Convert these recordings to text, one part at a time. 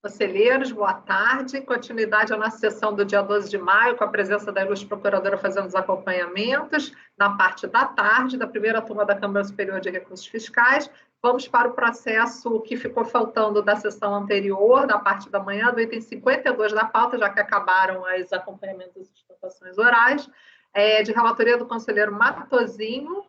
Conselheiros, boa tarde. Continuidade à nossa sessão do dia 12 de maio, com a presença da ilustre procuradora fazendo os acompanhamentos, na parte da tarde, da primeira turma da Câmara Superior de Recursos Fiscais. Vamos para o processo que ficou faltando da sessão anterior, da parte da manhã, do item 52 da pauta, já que acabaram os acompanhamentos e sustentações orais, de relatoria do conselheiro Matosinho,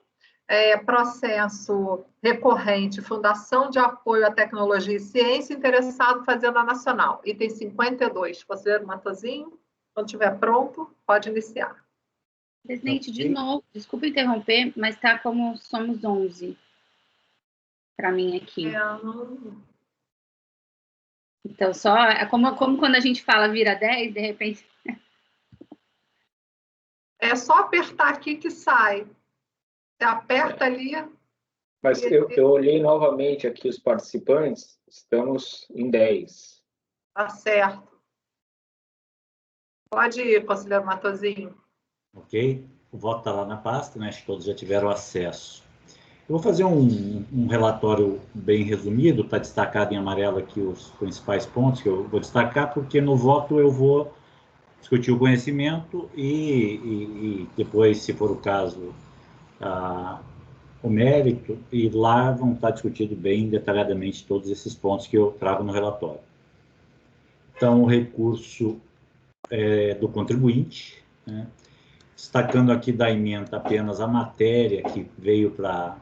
processo recorrente, Fundação de Apoio à Tecnologia e Ciência, interessado Fazenda Nacional. Item 52, conselheiro Matosinho, quando estiver pronto, pode iniciar. Presidente, de novo, desculpa interromper, mas está como somos 11 para mim aqui. Então, só como quando a gente fala vira 10, de repente... É só apertar aqui que sai. Você aperta ali... Mas eu olhei novamente aqui os participantes, estamos em 10. Tá certo. Pode ir, conselheiro Matosinho. Ok. O voto está lá na pasta, né? Acho que todos já tiveram acesso. Eu vou fazer um relatório bem resumido, está destacado em amarelo aqui os principais pontos que eu vou destacar, porque no voto eu vou discutir o conhecimento e depois, se for o caso, o mérito, e lá vão estar discutidos bem detalhadamente todos esses pontos que eu trago no relatório. Então, o recurso do contribuinte, né? Destacando aqui da emenda apenas a matéria que veio para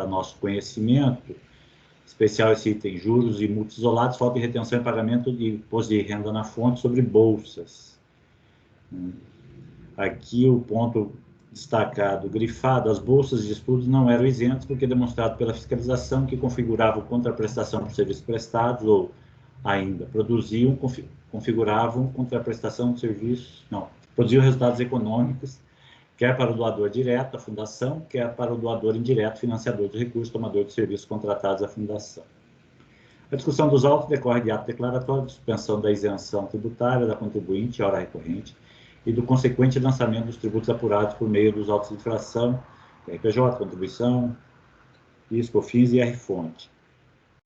nosso conhecimento, especial esse item, juros e multas isolados, falta de retenção e pagamento de imposto de renda na fonte sobre bolsas. Aqui o ponto destacado, grifado, as bolsas de estudos não eram isentas, porque demonstrado pela fiscalização que configuravam contraprestação por serviços prestados, ou ainda produziam, configuravam contraprestação de serviços, não, produziam resultados econômicos, quer para o doador direto, a fundação, quer para o doador indireto, financiador de recursos, tomador de serviços contratados à fundação. A discussão dos autos decorre de ato declaratório de suspensão da isenção tributária da contribuinte, hora recorrente, e do consequente lançamento dos tributos apurados por meio dos autos de infração, RPJ, contribuição, PIS, COFINS e IR-fonte.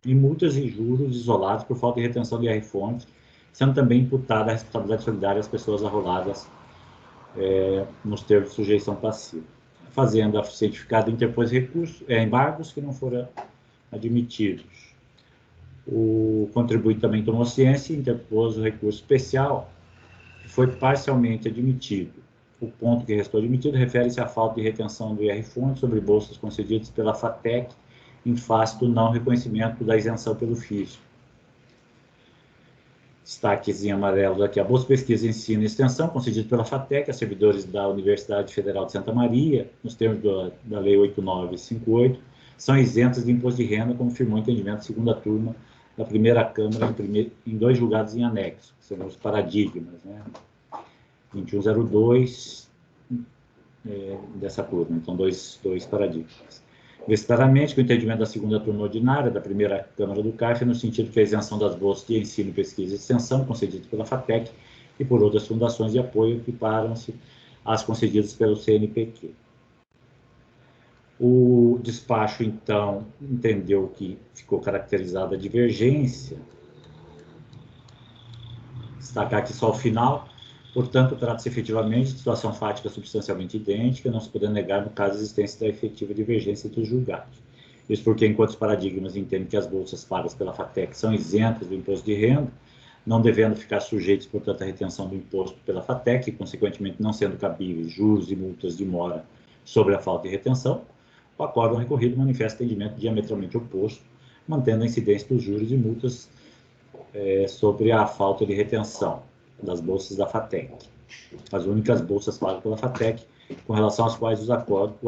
E multas e juros isolados por falta de retenção de IR-fonte, sendo também imputada a responsabilidade solidária às pessoas arroladas nos termos de sujeição passiva. A Fazenda cientificada interpôs embargos que não foram admitidos. O contribuinte também tomou ciência e interpôs o recurso especial, que foi parcialmente admitido. O ponto que restou admitido refere-se à falta de retenção do IR-fonte sobre bolsas concedidas pela FATEC em face do não reconhecimento da isenção pelo fisco. Destaques em amarelo aqui, a Bolsa de Pesquisa, Ensino e Extensão, concedida pela FATEC a servidores da Universidade Federal de Santa Maria, nos termos da Lei 8958, são isentas de imposto de renda, como firmou o entendimento da segunda turma da primeira Câmara em 2 julgados em anexo, que são os paradigmas, né? 2102 dessa turma, então dois paradigmas. Vê-se claramente que o entendimento da segunda turma ordinária da primeira Câmara do CARF é no sentido que a isenção das bolsas de ensino, pesquisa e extensão concedidas pela FATEC e por outras fundações de apoio equiparam-se às concedidas pelo CNPq. O despacho, então, entendeu que ficou caracterizada a divergência. Destacar aqui só o final. Portanto, trata-se efetivamente de situação fática substancialmente idêntica, não se podendo negar, no caso, a existência da efetiva divergência entre os julgados. Isso porque, enquanto os paradigmas entendem que as bolsas pagas pela FATEC são isentas do imposto de renda, não devendo ficar sujeitos, portanto, à retenção do imposto pela FATEC, e, consequentemente, não sendo cabíveis juros e multas de mora sobre a falta de retenção, o acórdão recorrido manifesta entendimento diametralmente oposto, mantendo a incidência dos juros e multas sobre a falta de retenção das bolsas da FATEC. As únicas bolsas pagas pela FATEC, com relação às quais o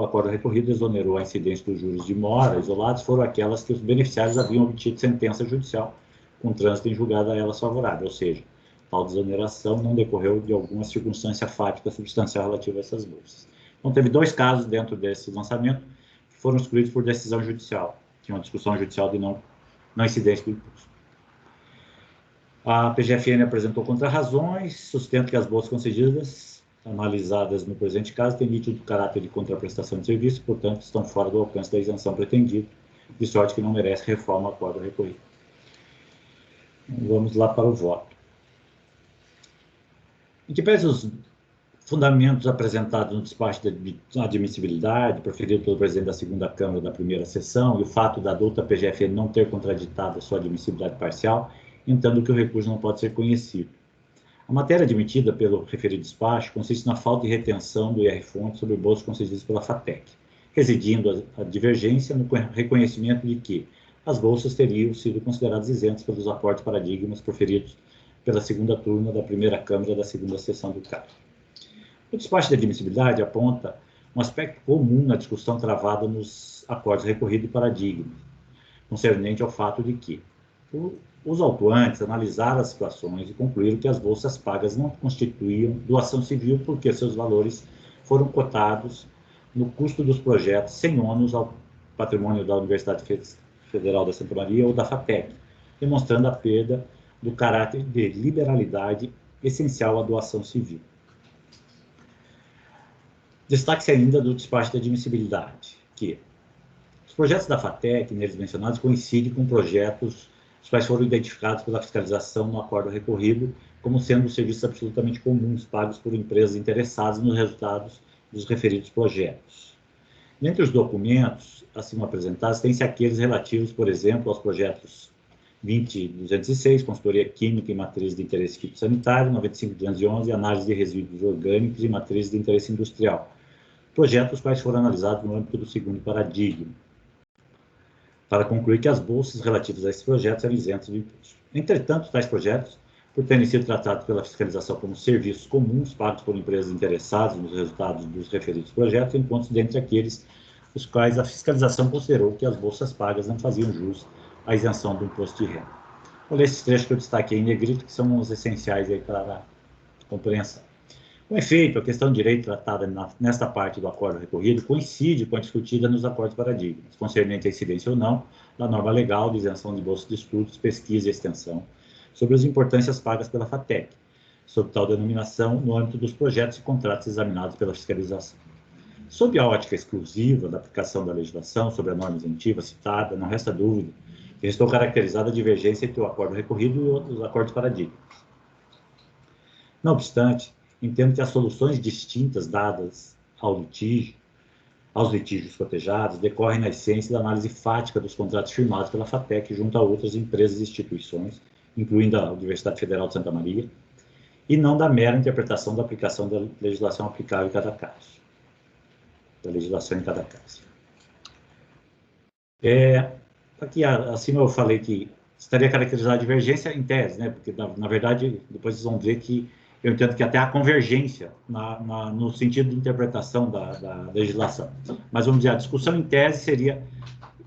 acórdão recorrido exonerou a incidência dos juros de mora isolados, foram aquelas que os beneficiários haviam obtido sentença judicial com trânsito em julgado a elas favorável, ou seja, tal desoneração não decorreu de alguma circunstância fática substancial relativa a essas bolsas. Então, teve 2 casos dentro desse lançamento que foram excluídos por decisão judicial, que é uma discussão judicial de não incidência do imposto. A PGFN apresentou contrarrazões, sustenta que as bolsas concedidas, analisadas no presente caso, têm nítido caráter de contraprestação de serviço, portanto, estão fora do alcance da isenção pretendida, de sorte que não merece reforma ao acórdão recorrido. Vamos lá para o voto. Em que pese os fundamentos apresentados no despacho de admissibilidade, proferido pelo presidente da segunda Câmara da primeira sessão, e o fato da adulta PGFN não ter contraditado a sua admissibilidade parcial, entendo que o recurso não pode ser conhecido. A matéria admitida pelo referido despacho consiste na falta de retenção do IR-fonte sobre bolsas concedidas pela FATEC, residindo a divergência no reconhecimento de que as bolsas teriam sido consideradas isentas pelos aportes paradigmas proferidos pela segunda turma da primeira Câmara da segunda sessão do CAD. O despacho de admissibilidade aponta um aspecto comum na discussão travada nos acordos recorridos e paradigmas, concernente ao fato de que os autuantes analisaram as situações e concluíram que as bolsas pagas não constituíam doação civil porque seus valores foram cotados no custo dos projetos sem ônus ao patrimônio da Universidade Federal da Santa Maria ou da FATEC, demonstrando a perda do caráter de liberalidade essencial à doação civil. Destaque-se ainda do despacho de admissibilidade, que os projetos da FATEC, neles mencionados, coincidem com projetos os quais foram identificados pela fiscalização no acordo recorrido como sendo serviços absolutamente comuns pagos por empresas interessadas nos resultados dos referidos projetos. Dentre os documentos acima apresentados, tem-se aqueles relativos, por exemplo, aos projetos 20.206, consultoria química e matriz de interesse fitossanitário, 95.211, análise de resíduos orgânicos e matriz de interesse industrial, projetos quais foram analisados no âmbito do segundo paradigma, para concluir que as bolsas relativas a esses projetos eram isentas de imposto. Entretanto, tais projetos, por terem sido tratados pela fiscalização como serviços comuns pagos por empresas interessadas nos resultados dos referidos projetos, enquanto dentre aqueles os quais a fiscalização considerou que as bolsas pagas não faziam jus à isenção do imposto de renda. Vou ler esses trechos que eu destaquei em negrito, que são os essenciais aí para a compreensão. Com efeito, a questão de direito tratada nesta parte do acordo recorrido coincide com a discutida nos acordos paradigmas, concernente à incidência ou não da norma legal de isenção de bolsa de estudos, pesquisa e extensão, sobre as importâncias pagas pela FATEC, sob tal denominação no âmbito dos projetos e contratos examinados pela fiscalização. Sob a ótica exclusiva da aplicação da legislação sobre a norma isentiva citada, não resta dúvida que restou caracterizada a divergência entre o acordo recorrido e os acordos paradigmas. Não obstante, entendo que as soluções distintas dadas aos litígios cotejados decorrem na essência da análise fática dos contratos firmados pela FATEC junto a outras empresas e instituições, incluindo a Universidade Federal de Santa Maria, e não da mera interpretação da aplicação da legislação aplicável em cada caso. Da legislação em cada caso. Aqui acima eu falei que estaria caracterizada a divergência em tese, né? Porque na verdade depois vocês vão ver que eu entendo que até há convergência no sentido de interpretação da legislação. Mas vamos dizer, a discussão em tese seria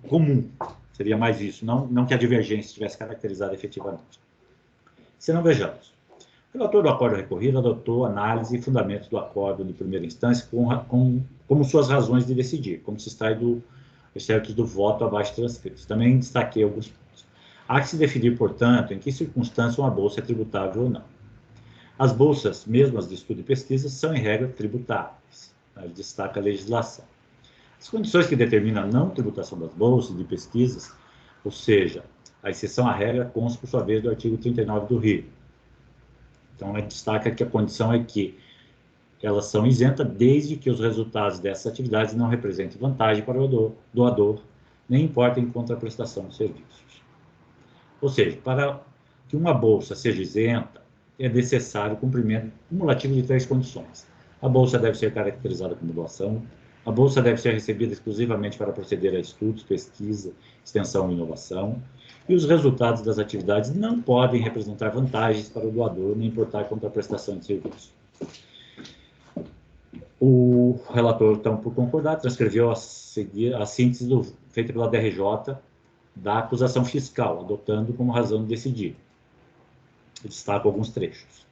comum, seria mais isso, não que a divergência estivesse caracterizada efetivamente. Se não, vejamos. O relator do acordo recorrido adotou análise e fundamentos do acordo de primeira instância como suas razões de decidir, como se extrai do excerto do voto abaixo transcrito. Também destaquei alguns pontos. Há que se definir, portanto, em que circunstância uma bolsa é tributável ou não. As bolsas, mesmo as de estudo e pesquisa, são, em regra, tributáveis. Ele destaca a legislação. As condições que determinam a não tributação das bolsas de pesquisas, ou seja, a exceção à regra, consta, por sua vez, do artigo 39 do RIO. Então, ele destaca que a condição é que elas são isentas desde que os resultados dessas atividades não representem vantagem para o doador, nem importem contraprestação de serviços. Ou seja, para que uma bolsa seja isenta, é necessário o cumprimento cumulativo de 3 condições. A bolsa deve ser caracterizada como doação, a bolsa deve ser recebida exclusivamente para proceder a estudos, pesquisa, extensão e inovação, e os resultados das atividades não podem representar vantagens para o doador, nem importar contraprestação de serviço. O relator, então, por concordar, transcreveu a seguir a síntese feita pela DRJ da acusação fiscal, adotando como razão de decidir. Eu destaco alguns trechos.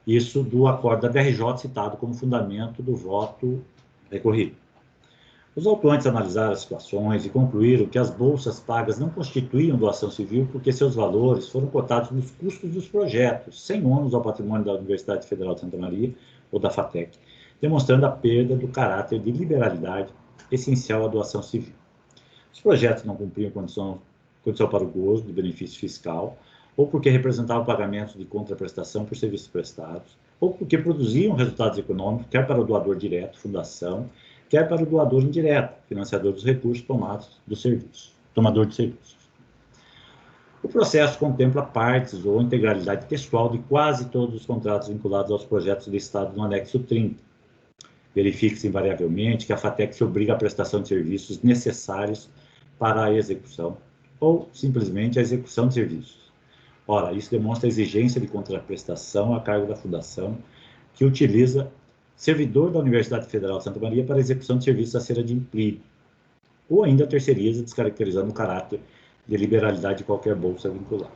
Isso do acordo da DRJ citado como fundamento do voto recorrido. Os autuantes analisaram as situações e concluíram que as bolsas pagas não constituíam doação civil porque seus valores foram cotados nos custos dos projetos, sem ônus ao patrimônio da Universidade Federal de Santa Maria ou da FATEC, demonstrando a perda do caráter de liberalidade essencial à doação civil. Os projetos não cumpriam condição para o gozo do benefício fiscal, ou porque representavam pagamentos de contraprestação por serviços prestados, ou porque produziam resultados econômicos, quer para o doador direto, fundação, quer para o doador indireto, financiador dos recursos tomados do serviço, tomador de serviços. O processo contempla partes ou integralidade textual de quase todos os contratos vinculados aos projetos listados no anexo 30. Verifique-se invariavelmente que a FATEC se obriga à prestação de serviços necessários para a execução, ou simplesmente a execução de serviços. Ora, isso demonstra a exigência de contraprestação a cargo da Fundação, que utiliza servidor da Universidade Federal de Santa Maria para a execução de serviços a ser adimplido, ou ainda terceiriza, descaracterizando o caráter de liberalidade de qualquer bolsa vinculada.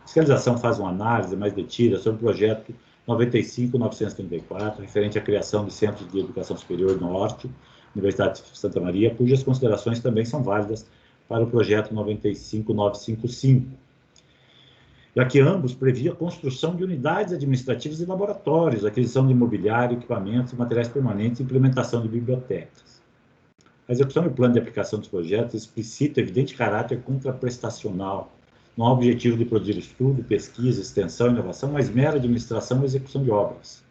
A fiscalização faz uma análise mais detida sobre o projeto 95.934, referente à criação de centros de educação superior Norte, Universidade de Santa Maria, cujas considerações também são válidas para o projeto 95.955, já que ambos previam a construção de unidades administrativas e laboratórios, aquisição de imobiliário, equipamentos, materiais permanentes e implementação de bibliotecas. A execução do plano de aplicação dos projetos explicita evidente caráter contraprestacional. Não há objetivo de produzir estudo, pesquisa, extensão e inovação, mas mera administração e execução de obras.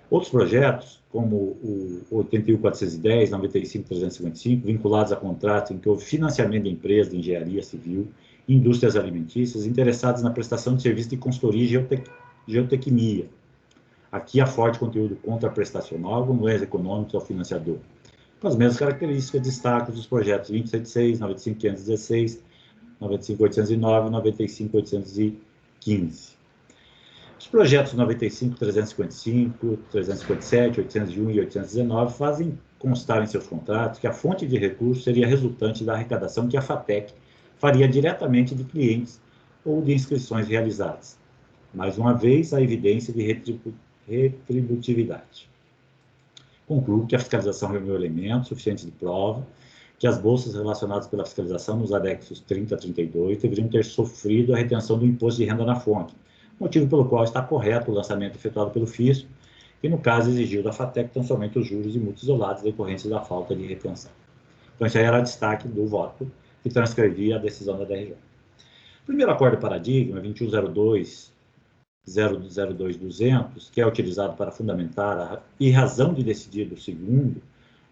Outros projetos, como o 81.410, 95.355, vinculados a contratos em que houve financiamento de empresas de engenharia civil, indústrias alimentícias, interessadas na prestação de serviços de consultoria e geotecnia. Aqui há forte conteúdo contraprestacional, como leis econômicos ao financiador. Com as mesmas características, destaque dos projetos 2076, 95.516, 95.809 e 95.815. Os projetos 95.355, 357, 801 e 819 fazem constar em seus contratos que a fonte de recursos seria resultante da arrecadação que a FATEC faria diretamente de clientes ou de inscrições realizadas. Mais uma vez, a evidência de retributividade. Concluo que a fiscalização reuniu elementos suficientes de prova que as bolsas relacionadas pela fiscalização nos anexos 30 a 32 deveriam ter sofrido a retenção do imposto de renda na fonte, motivo pelo qual está correto o lançamento efetuado pelo fisco, que no caso exigiu da FATEC tão somente os juros e multas isolados decorrentes da falta de retenção. Então, isso aí era destaque do voto que transcrevia a decisão da DRJ. O primeiro acordo paradigma, 2102.002.200, que é utilizado para fundamentar a razão de decidir do segundo,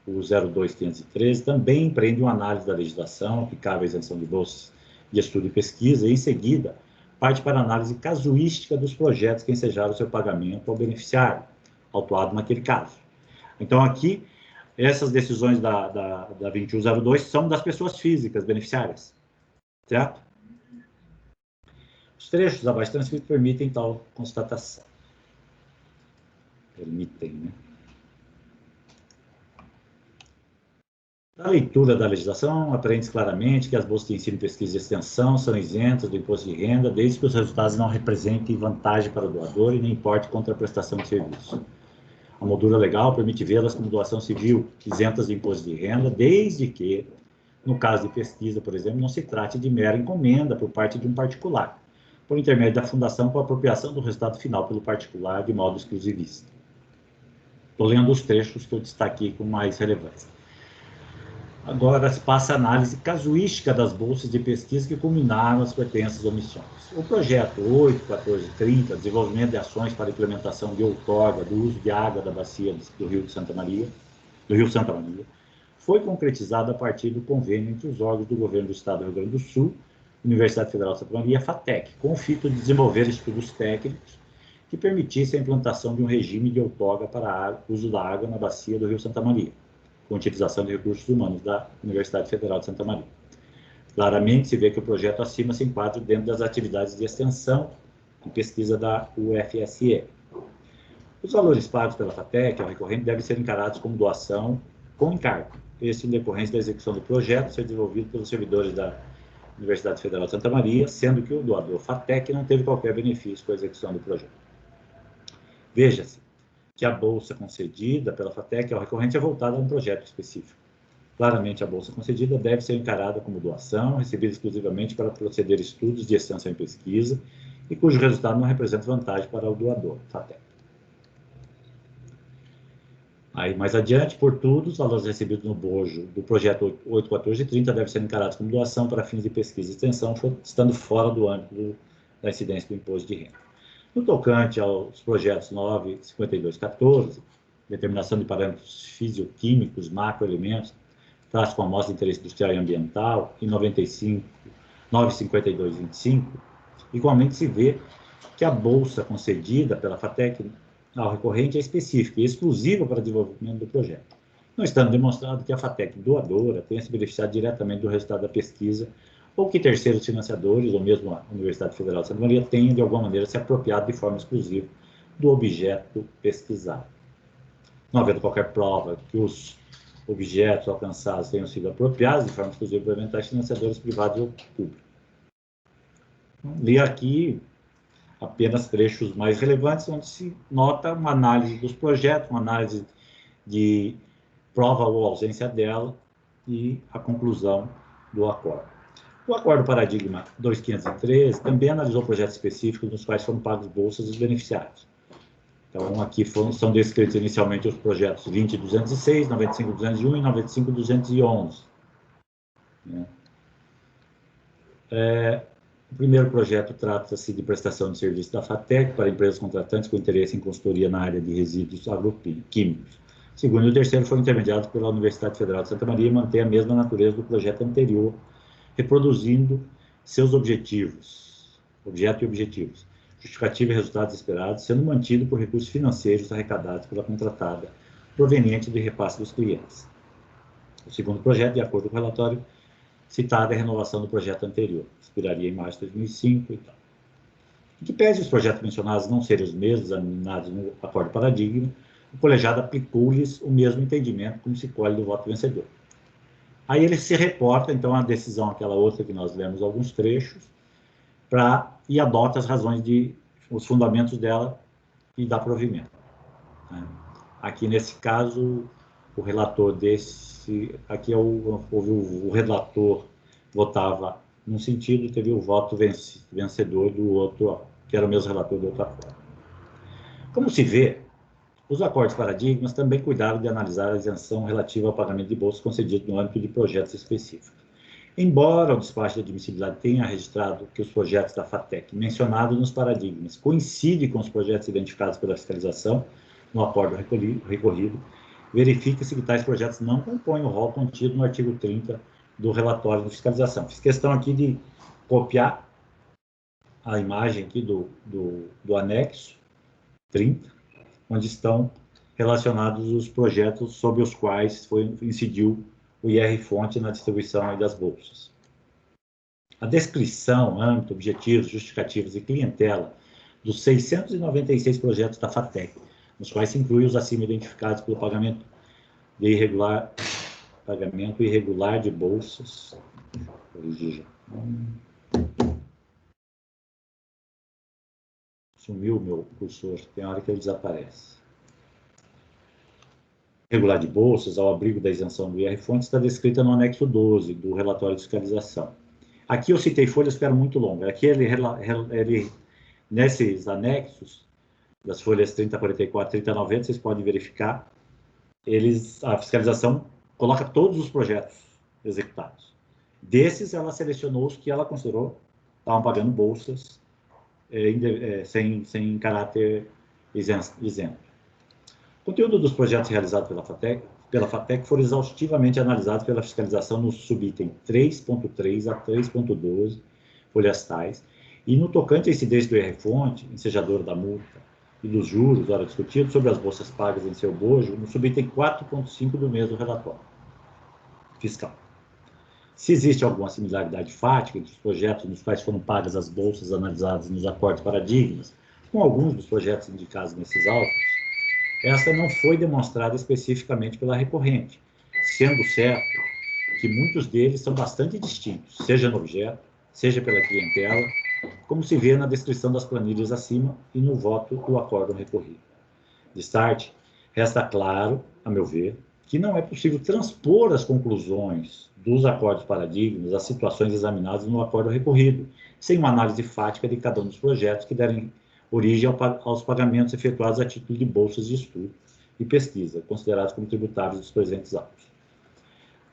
o 02.513, também empreende uma análise da legislação aplicável à isenção de bolsas de estudo e pesquisa, e, em seguida, parte para a análise casuística dos projetos que ensejaram o seu pagamento ao beneficiário, autuado naquele caso. Então, aqui, essas decisões da 2102 são das pessoas físicas beneficiárias, certo? Os trechos abaixo transcritos permitem tal constatação. Permitem, né? Na leitura da legislação, aprende claramente que as bolsas de ensino, pesquisa e extensão são isentas do imposto de renda, desde que os resultados não representem vantagem para o doador e nem importe contraprestação de serviço. A moldura legal permite vê-las como doação civil, isentas de imposto de renda, desde que, no caso de pesquisa, por exemplo, não se trate de mera encomenda por parte de um particular, por intermédio da fundação com a apropriação do resultado final pelo particular de modo exclusivista. Estou lendo os trechos que eu destaquei com mais relevância. Agora se passa a análise casuística das bolsas de pesquisa que culminaram as pertences omissões. O projeto 8.14.30, desenvolvimento de ações para implementação de outorga do uso de água da bacia do Rio Santa Maria, foi concretizado a partir do convênio entre os órgãos do governo do Estado do Rio Grande do Sul, Universidade Federal de Santa Maria e a FATEC, com o fito de desenvolver estudos técnicos que permitissem a implantação de um regime de outorga para o uso da água na bacia do Rio Santa Maria, com utilização de recursos humanos da Universidade Federal de Santa Maria. Claramente se vê que o projeto acima se enquadra dentro das atividades de extensão e pesquisa da UFSE. Os valores pagos pela FATEC ao recorrente devem ser encarados como doação com encargo, este em decorrência da execução do projeto ser desenvolvido pelos servidores da Universidade Federal de Santa Maria, sendo que o doador FATEC não teve qualquer benefício com a execução do projeto. Veja-se que a bolsa concedida pela FATEC ao recorrente é voltada a um projeto específico. Claramente, a bolsa concedida deve ser encarada como doação, recebida exclusivamente para proceder estudos de extensão e pesquisa, e cujo resultado não representa vantagem para o doador, FATEC. Aí, mais adiante, por tudo, os valores recebidos no bojo do projeto 81430 devem ser encarados como doação para fins de pesquisa e extensão, estando fora do âmbito da incidência do imposto de renda. No tocante aos projetos 95214, determinação de parâmetros fisioquímicos, macroelementos, traço com amostra de interesse industrial e ambiental, e 95225, igualmente se vê que a bolsa concedida pela FATEC ao recorrente é específica e exclusiva para desenvolvimento do projeto, não estando demonstrado que a FATEC doadora tenha se beneficiado diretamente do resultado da pesquisa ou que terceiros financiadores, ou mesmo a Universidade Federal de Santa Maria, tenham, de alguma maneira, se apropriado de forma exclusiva do objeto pesquisado. Não havendo qualquer prova que os objetos alcançados tenham sido apropriados de forma exclusiva por eventuais financiadores privados ou públicos. Li aqui apenas trechos mais relevantes, onde se nota uma análise dos projetos, uma análise de prova ou ausência dela e a conclusão do acordo. O acordo paradigma 2513 também analisou projetos específicos nos quais foram pagos bolsas dos beneficiários. Então, aqui são descritos inicialmente os projetos 20206, 95201 e 95211. O primeiro projeto trata-se de prestação de serviço da FATEC para empresas contratantes com interesse em consultoria na área de resíduos agroquímicos. O segundo e o terceiro foram intermediados pela Universidade Federal de Santa Maria e mantém a mesma natureza do projeto anterior, reproduzindo seus objetivos, objeto e objetivos, justificativa e resultados esperados, sendo mantido por recursos financeiros arrecadados pela contratada, proveniente do repasse dos clientes. O segundo projeto, de acordo com o relatório citado, é a renovação do projeto anterior, expiraria em março de 2005 e tal. Em que pese os projetos mencionados não serem os mesmos examinados no acordo paradigma, o colegiado aplicou-lhes o mesmo entendimento como se colhe do voto vencedor. Aí ele se reporta, então, à decisão, aquela outra que nós lemos alguns trechos, e adota as razões os fundamentos dela e dá provimento. Aqui, nesse caso, o relator aqui o relator votava num sentido e teve o voto vencedor do outro, que era o mesmo relator do outro acordo. Como se vê, os acordos paradigmas também cuidaram de analisar a isenção relativa ao pagamento de bolsas concedido no âmbito de projetos específicos. Embora o despacho de admissibilidade tenha registrado que os projetos da FATEC mencionados nos paradigmas coincidem com os projetos identificados pela fiscalização no acordo recorrido, verifica-se que tais projetos não compõem o rol contido no artigo 30 do relatório de fiscalização. Fiz questão aqui de copiar a imagem aqui do anexo 30, onde estão relacionados os projetos sobre os quais incidiu o IR-fonte na distribuição das bolsas. A descrição, âmbito, objetivos, justificativos e clientela dos 696 projetos da FATEC, nos quais se inclui os acima identificados pelo pagamento irregular de bolsas. Sumiu o meu cursor, tem hora que ele desaparece. Regular de bolsas, ao abrigo da isenção do IR-fonte, está descrita no anexo 12 do relatório de fiscalização. Aqui eu citei folhas que eram muito longas. Aqui nesses anexos, das folhas 3044 e 3090, vocês podem verificar, a fiscalização coloca todos os projetos executados. Desses, ela selecionou os que ela considerou estavam pagando bolsas sem caráter isento. O conteúdo dos projetos realizados pela FATEC foram exaustivamente analisados pela fiscalização no subitem 3.3 a 3.12, folhas tais, e no tocante à incidência do IR-fonte, ensejador da multa, e dos juros, ora discutido, sobre as bolsas pagas em seu bojo, no subitem 4.5 do mesmo relatório fiscal. Se existe alguma similaridade fática entre os projetos nos quais foram pagas as bolsas analisadas nos acordos paradigmas, com alguns dos projetos indicados nesses autos, esta não foi demonstrada especificamente pela recorrente, sendo certo que muitos deles são bastante distintos, seja no objeto, seja pela clientela, como se vê na descrição das planilhas acima e no voto do acordo recorrido. De start, resta claro, a meu ver, que não é possível transpor as conclusões dos acordos paradigmas às situações examinadas no acordo recorrido, sem uma análise fática de cada um dos projetos que derem origem aos pagamentos efetuados a título de bolsas de estudo e pesquisa, considerados como tributáveis dos presentes autos.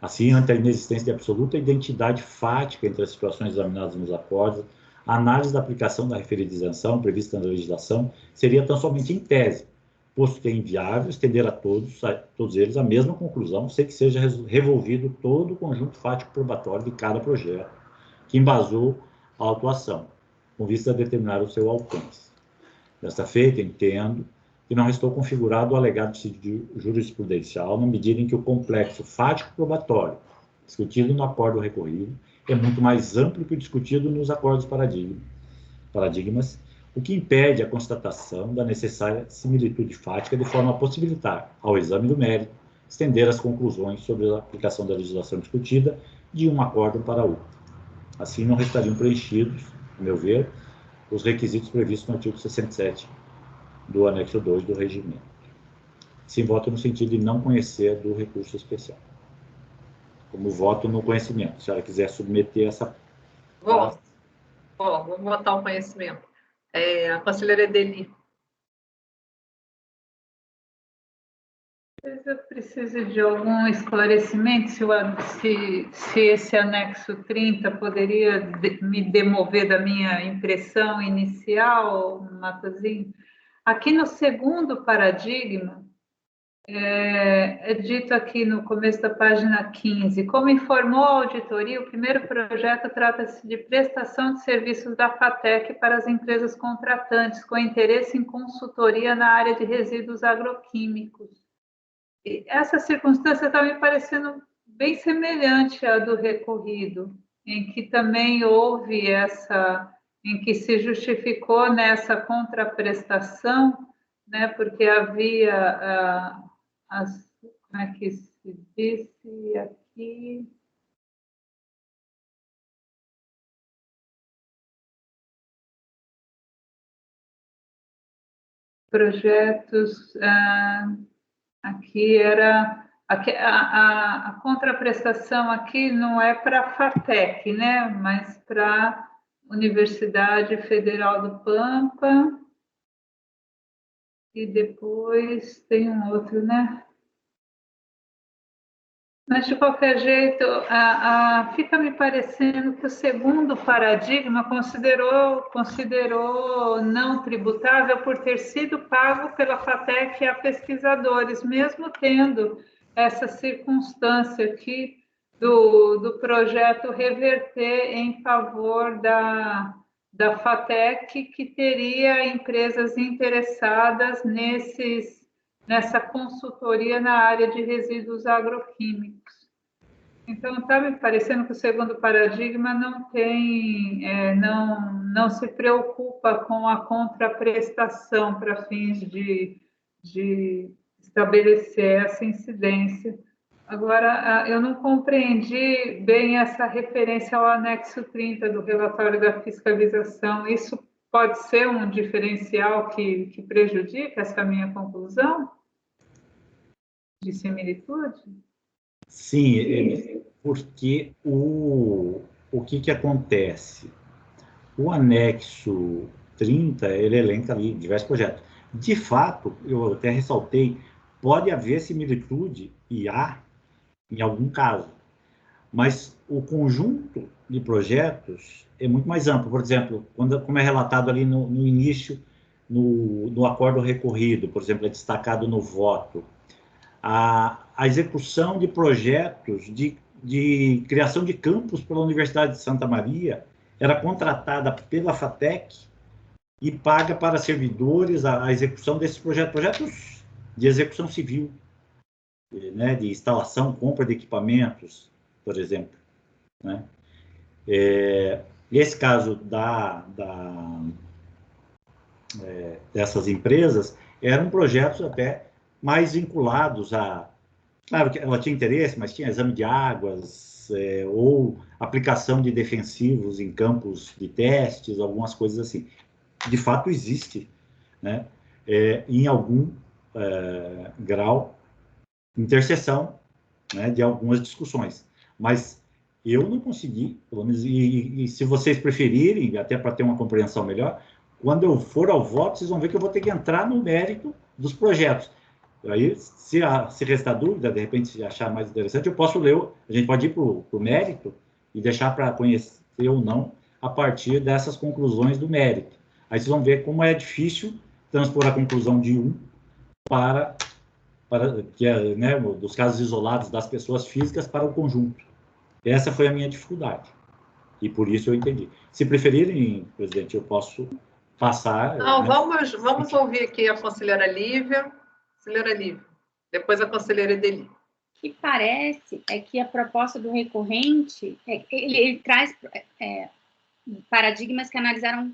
Assim, ante a inexistência de absoluta identidade fática entre as situações examinadas nos acordos, a análise da aplicação da referida isenção prevista na legislação seria tão somente em tese, posto que é inviável estender a todos eles a mesma conclusão, sem que seja revolvido todo o conjunto fático probatório de cada projeto que embasou a autuação, com vista a determinar o seu alcance. Desta feita, entendo que não restou configurado o alegado sítio jurisprudencial na medida em que o complexo fático probatório discutido no acordo recorrido é muito mais amplo que o discutido nos acordos paradigmas, o que impede a constatação da necessária similitude fática de forma a possibilitar, ao exame do mérito, estender as conclusões sobre a aplicação da legislação discutida de um acordo para outro. Assim, não restariam preenchidos, a meu ver, os requisitos previstos no artigo 67 do anexo 2 do regimento. Sim, voto no sentido de não conhecer do recurso especial. Como voto no conhecimento. Se ela quiser submeter essa... Vou votar o conhecimento. A conselheira Edeli. Eu preciso de algum esclarecimento, se esse anexo 30 poderia me demover da minha impressão inicial, Matosinho. Aqui no segundo paradigma, é dito aqui no começo da página 15, como informou a auditoria, o primeiro projeto trata-se de prestação de serviços da FATEC para as empresas contratantes, com interesse em consultoria na área de resíduos agroquímicos. E essa circunstância está me parecendo bem semelhante à do recorrido, em que também houve em que se justificou nessa contraprestação, né, porque havia como é que se disse aqui? Projetos, aqui era... A contraprestação aqui não é para a FATEC, né, mas para a Universidade Federal do Pampa. E depois tem um outro, né? Mas, de qualquer jeito, fica me parecendo que o segundo paradigma considerou não tributável por ter sido pago pela FATEC a pesquisadores, mesmo tendo essa circunstância aqui do projeto reverter em favor da FATEC, que teria empresas interessadas nessa consultoria na área de resíduos agroquímicos. Então, está me parecendo que o segundo paradigma não se preocupa com a contraprestação para fins de estabelecer essa incidência. Agora, eu não compreendi bem essa referência ao anexo 30 do relatório da fiscalização. Isso pode ser um diferencial que prejudica essa minha conclusão de similitude? Sim, porque o que acontece? O anexo 30, ele elenca ali diversos projetos. De fato, eu até ressaltei, pode haver similitude, e há, em algum caso, mas o conjunto de projetos é muito mais amplo. Por exemplo, como é relatado ali no início, no acordo recorrido, por exemplo, é destacado no voto, a execução de projetos de criação de campus pela Universidade de Santa Maria era contratada pela FATEC e paga para servidores a execução desses projetos de execução civil, né, de instalação, compra de equipamentos, por exemplo, né? Esse caso dessas empresas eram projetos até mais vinculados a... Claro que ela tinha interesse, mas tinha exame de águas, ou aplicação de defensivos em campos de testes, algumas coisas assim. De fato, existe, né, em algum grau, interseção, né, de algumas discussões. Mas eu não consegui, pelo menos, e se vocês preferirem, até para ter uma compreensão melhor, quando eu for ao voto, vocês vão ver que eu vou ter que entrar no mérito dos projetos. Aí, se restar dúvida, de repente, se achar mais interessante, eu posso ler, a gente pode ir para o mérito e deixar para conhecer ou não a partir dessas conclusões do mérito. Aí vocês vão ver como é difícil transpor a conclusão de um para que é, né, dos casos isolados das pessoas físicas para o conjunto. Essa foi a minha dificuldade. E por isso eu entendi. Se preferirem, presidente, eu posso passar... Não, né? Vamos ouvir aqui a conselheira Lívia. Conselheira Lívia. Depois a conselheira Edeli. O que parece é que a proposta do recorrente, ele traz paradigmas que analisaram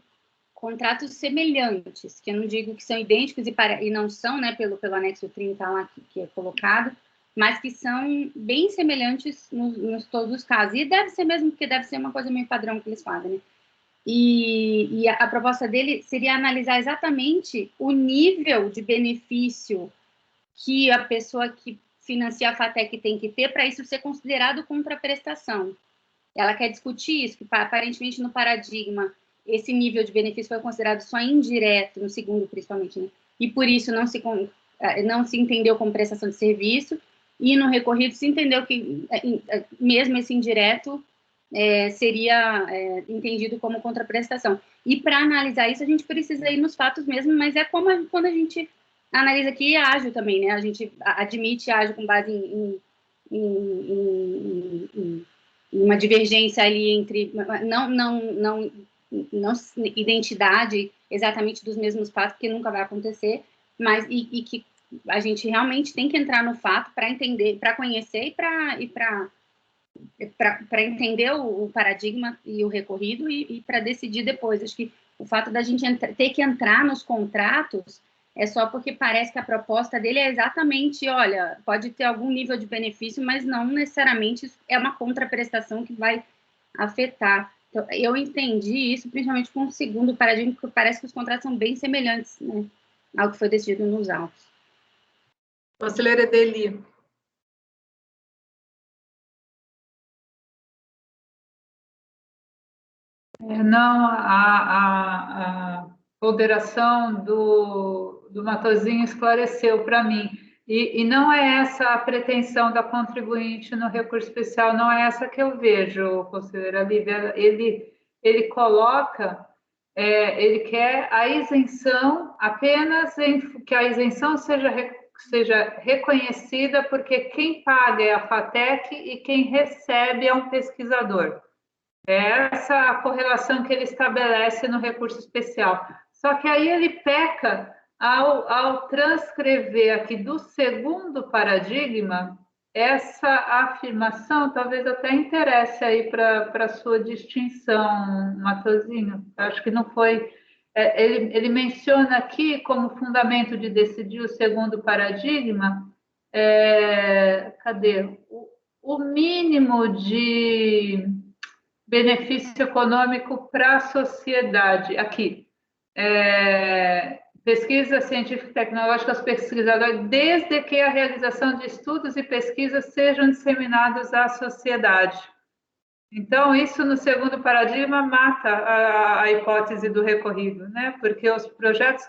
contratos semelhantes, que eu não digo que são idênticos e não são, né, pelo anexo 30 lá que é colocado, mas que são bem semelhantes nos todos os casos. E deve ser mesmo, porque deve ser uma coisa meio padrão que eles fazem, né? E a proposta dele seria analisar exatamente o nível de benefício que a pessoa que financia a FATEC tem que ter para isso ser considerado contraprestação. Ela quer discutir isso, que aparentemente no paradigma esse nível de benefício foi considerado só indireto, no segundo principalmente, né? E por isso não se entendeu como prestação de serviço, e no recorrido se entendeu que mesmo esse indireto seria entendido como contraprestação. E para analisar isso, a gente precisa ir nos fatos mesmo, mas é como quando a gente analisa aqui ágil também, né? A gente admite ágil com base em uma divergência ali entre não identidade exatamente dos mesmos fatos, porque nunca vai acontecer, mas e que a gente realmente tem que entrar no fato para entender, para conhecer e para entender o paradigma e o recorrido e para decidir depois. Acho que o fato da gente ter que entrar nos contratos é só porque parece que a proposta dele é exatamente, olha, pode ter algum nível de benefício, mas não necessariamente é uma contraprestação que vai afetar. Então, eu entendi isso principalmente com o segundo paradigma, porque parece que os contratos são bem semelhantes, né, ao que foi decidido nos autos. Conselheira Edeli. Não, a ponderação do Matosinho esclareceu para mim. E não é essa a pretensão da contribuinte no recurso especial, não é essa que eu vejo, conselheira Lívia. Ele coloca, ele quer a isenção, apenas que a isenção seja reconhecida, porque quem paga é a FATEC e quem recebe é um pesquisador. É essa a correlação que ele estabelece no recurso especial. Só que aí ele peca ao transcrever aqui do segundo paradigma essa afirmação, talvez até interesse aí para a sua distinção, Matosinho. Acho que não foi... Ele menciona aqui como fundamento de decidir o segundo paradigma, cadê? O mínimo de benefício econômico para a sociedade. Aqui, pesquisa científica e tecnológica aos pesquisadores, desde que a realização de estudos e pesquisas sejam disseminados à sociedade. Então, isso no segundo paradigma mata a hipótese do recorrido, né? Porque os projetos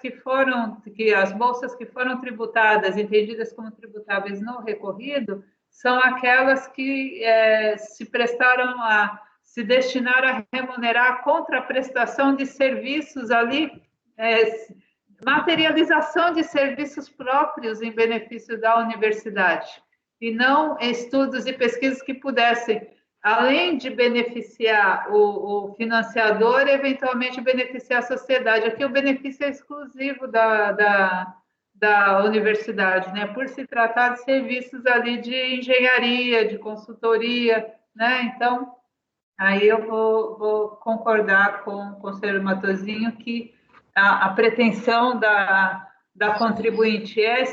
as bolsas que foram tributadas, entendidas como tributáveis no recorrido, são aquelas que se destinar a remunerar a contraprestação de serviços ali, materialização de serviços próprios em benefício da universidade, e não estudos e pesquisas que pudessem, além de beneficiar o financiador, eventualmente beneficiar a sociedade. Aqui o benefício é exclusivo da universidade, né? Por se tratar de serviços ali de engenharia, de consultoria, né? Então, aí eu vou concordar com o conselheiro Matosinho que a pretensão da contribuinte é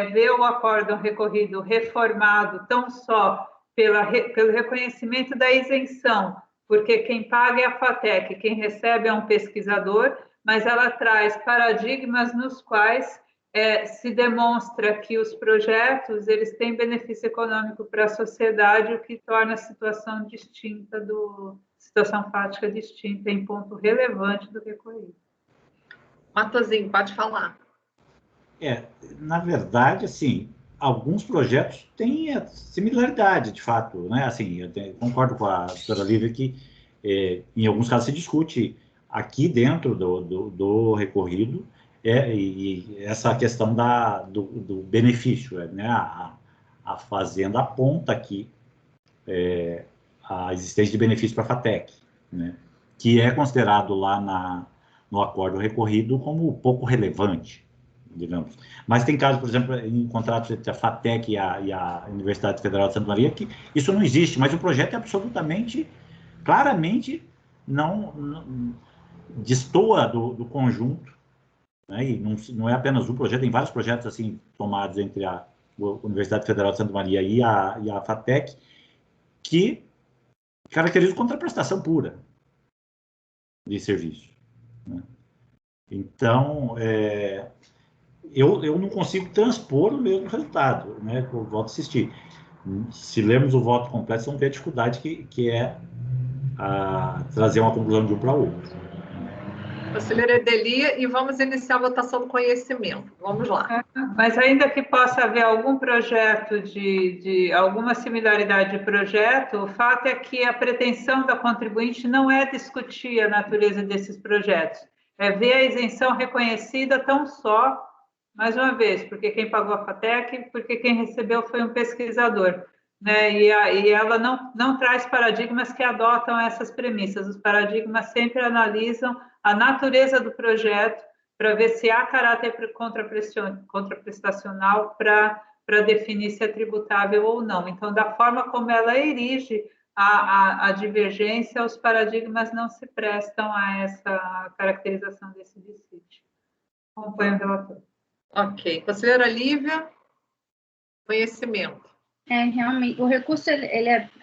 ver o acórdão recorrido reformado tão só pelo reconhecimento da isenção, porque quem paga é a FATEC, quem recebe é um pesquisador, mas ela traz paradigmas nos quais se demonstra que os projetos eles têm benefício econômico para a sociedade, o que torna a situação situação fática distinta em ponto relevante do recorrido. Matosinho, pode falar. Na verdade, assim, alguns projetos têm similaridade, de fato, né? Assim, concordo com a doutora Lívia que, em alguns casos, se discute aqui dentro do recorrido e essa questão do benefício, né? A fazenda aponta aqui a existência de benefício para a FATEC, né? Que é considerado lá no acordo recorrido como pouco relevante, digamos. Mas tem casos, por exemplo, em contratos entre a FATEC e a Universidade Federal de Santa Maria, que isso não existe, mas o projeto é absolutamente, claramente, não destoa do conjunto, né? E não é apenas um projeto, tem vários projetos assim tomados entre a Universidade Federal de Santa Maria e a FATEC, que caracterizam contraprestação pura de serviço, né? Então, eu não consigo transpor o mesmo resultado, né, com o voto assistir. Se lermos o voto completo, vocês vão ver a dificuldade que é trazer uma conclusão de um para o outro. Conselheira Edelia, e vamos iniciar a votação do conhecimento. Vamos lá. Mas ainda que possa haver algum projeto de alguma similaridade de projeto, o fato é que a pretensão da contribuinte não é discutir a natureza desses projetos, é ver a isenção reconhecida tão só, mais uma vez, porque quem pagou a FATEC, porque quem recebeu foi um pesquisador, né? E ela não traz paradigmas que adotam essas premissas. Os paradigmas sempre analisam a natureza do projeto para ver se há caráter contraprestacional para definir se é tributável ou não. Então, da forma como ela erige a divergência, os paradigmas não se prestam a essa caracterização desse dissídio. Acompanho o relator. Ok. Conselheira Lívia, conhecimento. Realmente, o recurso,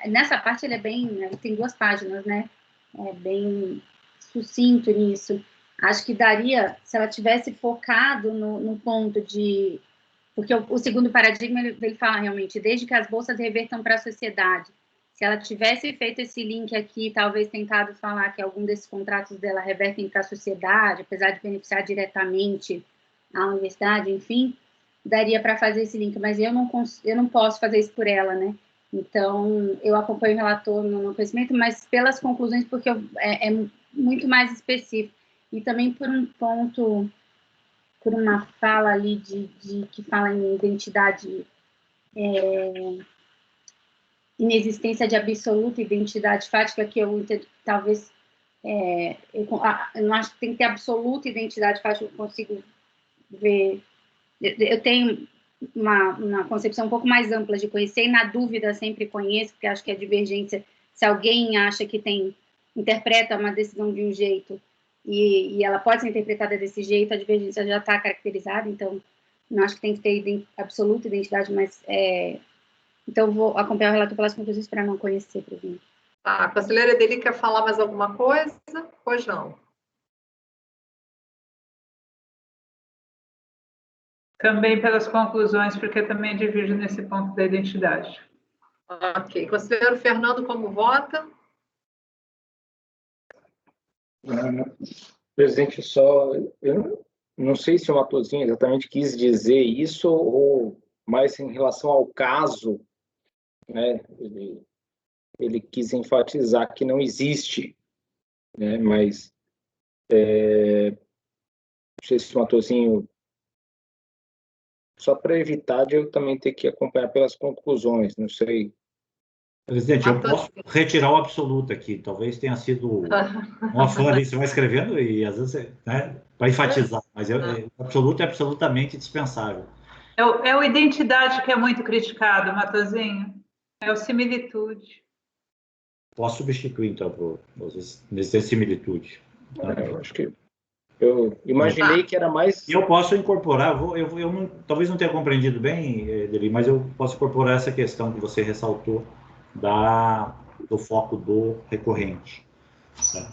nessa parte, ele tem 2 páginas, né? É bem sucinto nisso. Acho que daria, se ela tivesse focado no ponto de... Porque o segundo paradigma, ele fala realmente, desde que as bolsas revertam para a sociedade. Se ela tivesse feito esse link aqui, talvez tentado falar que algum desses contratos dela revertem para a sociedade, apesar de beneficiar diretamente a universidade, enfim, daria para fazer esse link, mas eu não posso fazer isso por ela, né? Então, eu acompanho o relator no conhecimento, mas pelas conclusões, porque é muito mais específico. E também por um ponto, por uma fala ali que fala em identidade, inexistência de absoluta identidade fática, que eu entendo, talvez, eu não acho que tem que ter absoluta identidade fática, eu consigo ver. Eu tenho uma concepção um pouco mais ampla de conhecer, e na dúvida sempre conheço, porque acho que a divergência, se alguém acha que interpreta uma decisão de um jeito e ela pode ser interpretada desse jeito, a divergência já está caracterizada, então não acho que tem que ter absoluta identidade, mas então eu vou acompanhar o relator pelas conclusões para não conhecer, por exemplo. A conselheira Edeli quer falar mais alguma coisa? Pois não. Também pelas conclusões, porque também divido nesse ponto da identidade. Ok. Conselheiro Fernando, como vota? Presidente, eu não sei se o Matosinho exatamente quis dizer isso ou mais em relação ao caso, né? Ele quis enfatizar que não existe, né? Mas não sei se o Matosinho, só para evitar de eu também ter que acompanhar pelas conclusões, não sei. Presidente, eu posso retirar o absoluto aqui, talvez tenha sido uma fã ali, você vai escrevendo e às vezes, né, para enfatizar, mas o absoluto é absolutamente dispensável. É o identidade que é muito criticado, Matosinho, é o similitude. Posso substituir, então, nesse similitude. Eu acho que eu imaginei que era mais... Eu posso incorporar, talvez não tenha compreendido bem, Deli, mas eu posso incorporar essa questão que você ressaltou do foco do recorrente. Tá?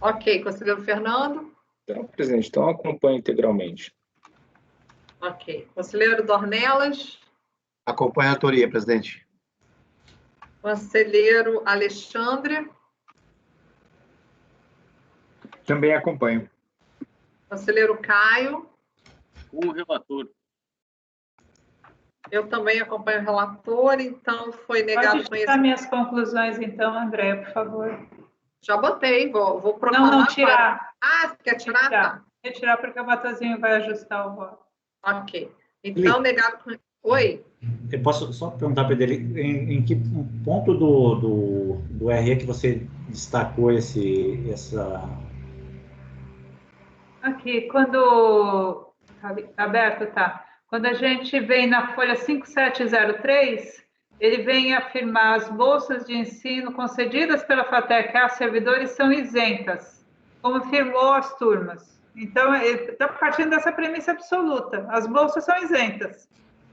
Ok, conselheiro Fernando? Então, presidente, então acompanho integralmente. Ok. Conselheiro Dornelas? Acompanho a autoria, presidente. Conselheiro Alexandre? Também acompanho. Conselheiro Caio? com o relator. Eu também acompanho o relator, então foi negado Pode citar minhas conclusões, então, Andréia, por favor. Já botei, vou proclamar. Não, tirar. Ah, quer tirar? Tá. Retirar, porque o Matosinho vai ajustar o voto. Ok. Então, negado... Oi? Eu posso só perguntar para ele em que ponto do RE que você destacou essa... Aqui, quando... Tá aberto, tá. Quando a gente vem na folha 5703, ele vem afirmar as bolsas de ensino concedidas pela FATEC a servidores são isentas, como firmou as turmas. Então, ele está partindo dessa premissa absoluta. As bolsas são isentas.